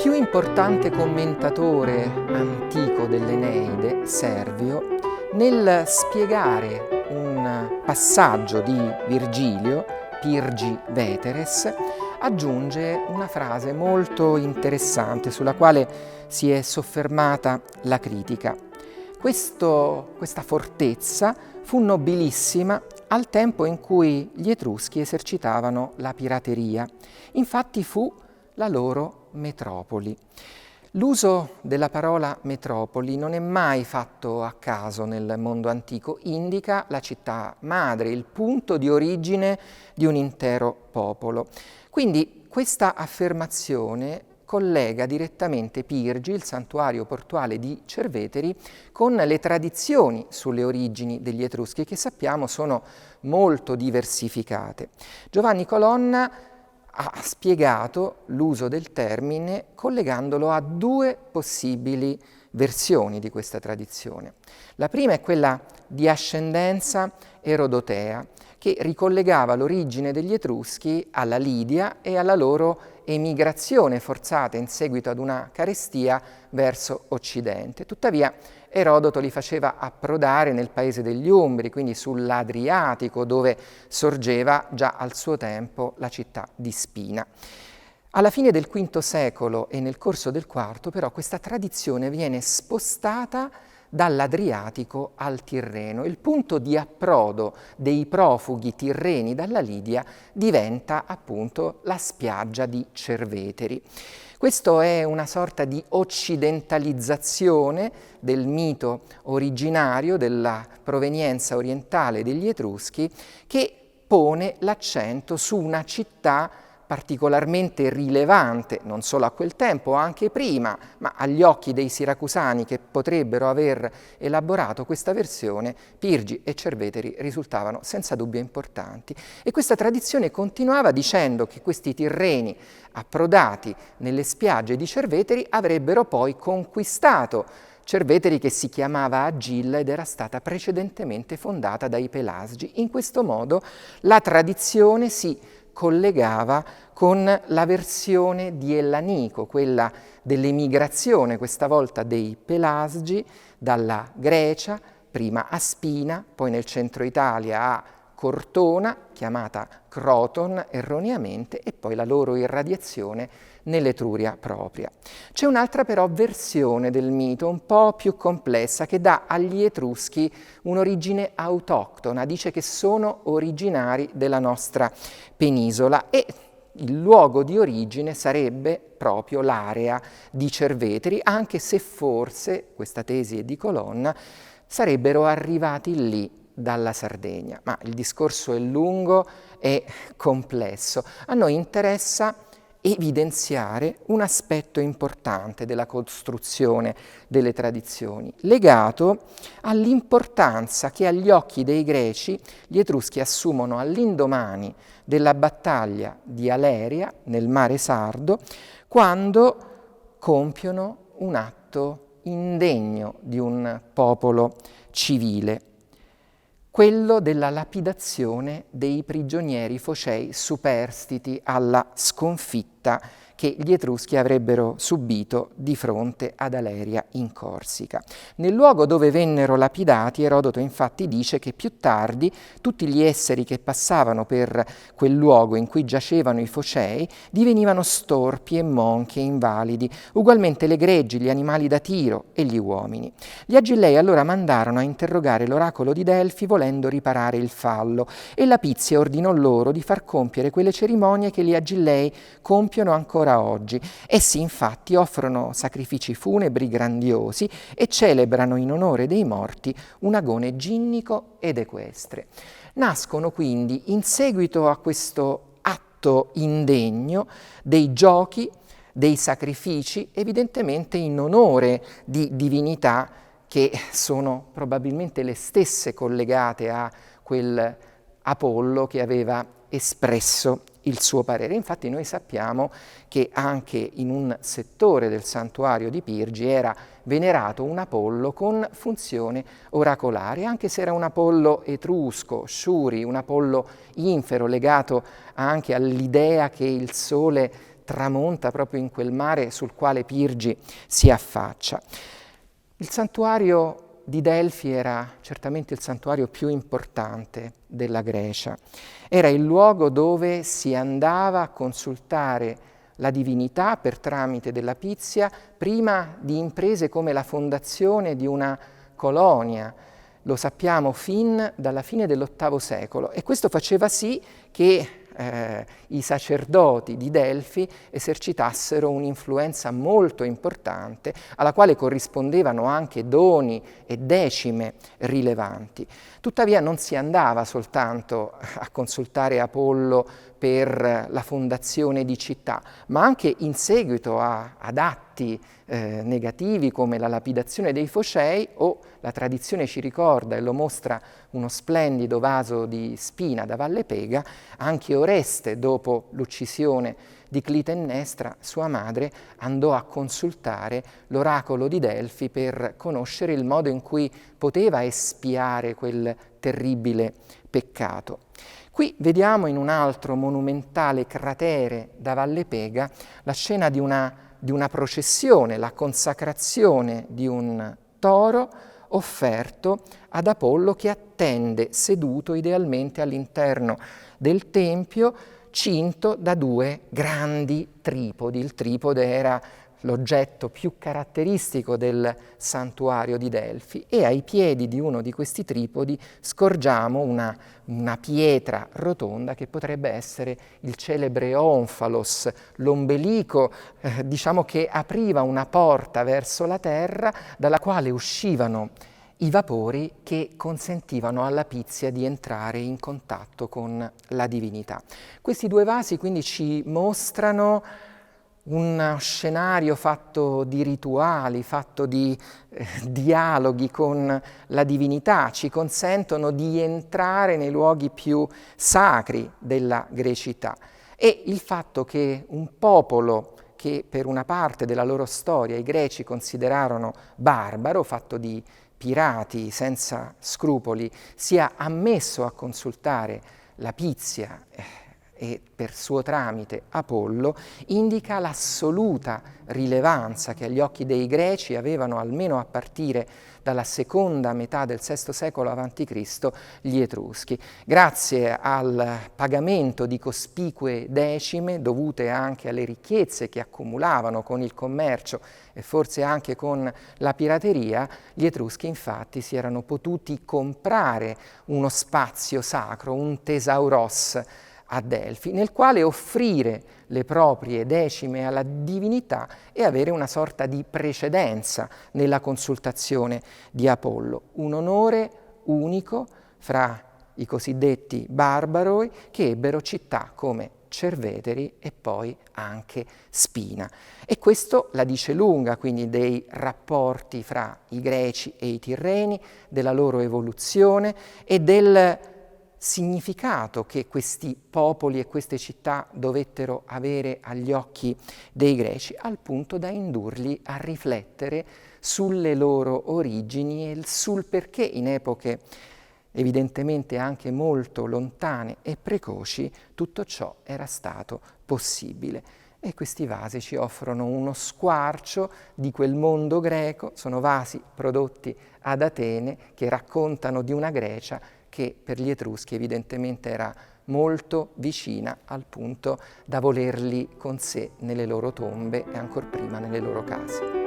più importante commentatore antico dell'Eneide, Servio, nel spiegare un passaggio di Virgilio, Pirgi Veteres, aggiunge una frase molto interessante sulla quale si è soffermata la critica. Questa fortezza fu nobilissima al tempo in cui gli Etruschi esercitavano la pirateria. Infatti fu la loro metropoli. L'uso della parola metropoli non è mai fatto a caso nel mondo antico, indica la città madre, il punto di origine di un intero popolo. Quindi questa affermazione collega direttamente Pirgi, il santuario portuale di Cerveteri, con le tradizioni sulle origini degli Etruschi, che sappiamo sono molto diversificate. Giovanni Colonna ha spiegato l'uso del termine collegandolo a due possibili versioni di questa tradizione. La prima è quella di ascendenza erodotea, che ricollegava l'origine degli Etruschi alla Lidia e alla loro emigrazione forzata in seguito ad una carestia verso Occidente. Tuttavia Erodoto li faceva approdare nel paese degli Umbri, quindi sull'Adriatico, dove sorgeva già al suo tempo la città di Spina. Alla fine del V secolo e nel corso del IV, però, questa tradizione viene spostata dall'Adriatico al Tirreno. Il punto di approdo dei profughi tirreni dalla Lidia diventa appunto la spiaggia di Cerveteri. Questo è una sorta di occidentalizzazione del mito originario della provenienza orientale degli Etruschi, che pone l'accento su una città particolarmente rilevante, non solo a quel tempo, anche prima, ma agli occhi dei siracusani che potrebbero aver elaborato questa versione, Pirgi e Cerveteri risultavano senza dubbio importanti. E questa tradizione continuava dicendo che questi tirreni approdati nelle spiagge di Cerveteri avrebbero poi conquistato Cerveteri, che si chiamava Agilla ed era stata precedentemente fondata dai Pelasgi. In questo modo la tradizione si collegava con la versione di Ellanico, quella dell'emigrazione, questa volta dei Pelasgi, dalla Grecia, prima a Spina, poi nel centro Italia a Cortona, chiamata Croton erroneamente, e poi la loro irradiazione nell'Etruria propria. C'è un'altra però versione del mito, un po' più complessa, che dà agli Etruschi un'origine autoctona, dice che sono originari della nostra penisola e il luogo di origine sarebbe proprio l'area di Cerveteri, anche se forse, questa tesi è di Colonna, sarebbero arrivati lì dalla Sardegna. Ma il discorso è lungo e complesso. A noi interessa evidenziare un aspetto importante della costruzione delle tradizioni, legato all'importanza che agli occhi dei greci gli Etruschi assumono all'indomani della battaglia di Aleria nel Mare Sardo, quando compiono un atto indegno di un popolo civile, quello della lapidazione dei prigionieri focei superstiti alla sconfitta che gli Etruschi avrebbero subito di fronte ad Aleria in Corsica. Nel luogo dove vennero lapidati, Erodoto infatti dice che più tardi tutti gli esseri che passavano per quel luogo in cui giacevano i focei divenivano storpi e monchi e invalidi, ugualmente le greggi, gli animali da tiro e gli uomini. Gli Agillei allora mandarono a interrogare l'oracolo di Delfi volendo riparare il fallo, e Lapizia ordinò loro di far compiere quelle cerimonie che gli Agillei compiono ancora oggi. Essi infatti offrono sacrifici funebri grandiosi e celebrano in onore dei morti un agone ginnico ed equestre. Nascono quindi, in seguito a questo atto indegno, dei giochi, dei sacrifici, evidentemente in onore di divinità che sono probabilmente le stesse collegate a quel Apollo che aveva espresso il suo parere. Infatti noi sappiamo che anche in un settore del santuario di Pirgi era venerato un Apollo con funzione oracolare, anche se era un Apollo etrusco, Shuri, un Apollo infero, legato anche all'idea che il sole tramonta proprio in quel mare sul quale Pirgi si affaccia. Il santuario di Delfi era certamente il santuario più importante della Grecia. Era il luogo dove si andava a consultare la divinità per tramite della Pizia, prima di imprese come la fondazione di una colonia. Lo sappiamo fin dalla fine dell'VIII secolo, e questo faceva sì che i sacerdoti di Delfi esercitassero un'influenza molto importante, alla quale corrispondevano anche doni e decime rilevanti. Tuttavia non si andava soltanto a consultare Apollo per la fondazione di città, ma anche in seguito ad atti negativi come la lapidazione dei Focei, o la tradizione ci ricorda e lo mostra uno splendido vaso di spina da Valle Pega, anche Oreste, dopo l'uccisione di Clitennestra, sua madre, andò a consultare l'oracolo di Delfi per conoscere il modo in cui poteva espiare quel terribile peccato. Qui vediamo in un altro monumentale cratere da Valle Pega la scena di una processione, la consacrazione di un toro offerto ad Apollo, che attende seduto idealmente all'interno del tempio, cinto da due grandi tripodi. Il tripode era l'oggetto più caratteristico del santuario di Delfi, e ai piedi di uno di questi tripodi scorgiamo una pietra rotonda che potrebbe essere il celebre Onfalos, l'ombelico diciamo che apriva una porta verso la terra dalla quale uscivano i vapori che consentivano alla Pizia di entrare in contatto con la divinità. Questi due vasi quindi ci mostrano un scenario fatto di rituali, fatto di dialoghi con la divinità, ci consentono di entrare nei luoghi più sacri della grecità. E il fatto che un popolo che per una parte della loro storia i greci considerarono barbaro, fatto di pirati senza scrupoli, sia ammesso a consultare la Pizia e per suo tramite Apollo, indica l'assoluta rilevanza che agli occhi dei greci avevano, almeno a partire dalla seconda metà del VI secolo a.C., gli Etruschi. Grazie al pagamento di cospicue decime, dovute anche alle ricchezze che accumulavano con il commercio e forse anche con la pirateria, gli Etruschi infatti si erano potuti comprare uno spazio sacro, un thesauros, a Delfi, nel quale offrire le proprie decime alla divinità e avere una sorta di precedenza nella consultazione di Apollo. Un onore unico fra i cosiddetti barbaroi, che ebbero città come Cerveteri e poi anche Spina. E questo la dice lunga quindi dei rapporti fra i greci e i tirreni, della loro evoluzione e del significato che questi popoli e queste città dovettero avere agli occhi dei greci, al punto da indurli a riflettere sulle loro origini e sul perché in epoche evidentemente anche molto lontane e precoci tutto ciò era stato possibile. E questi vasi ci offrono uno squarcio di quel mondo greco, sono vasi prodotti ad Atene che raccontano di una Grecia che per gli Etruschi evidentemente era molto vicina, al punto da volerli con sé nelle loro tombe e ancor prima nelle loro case.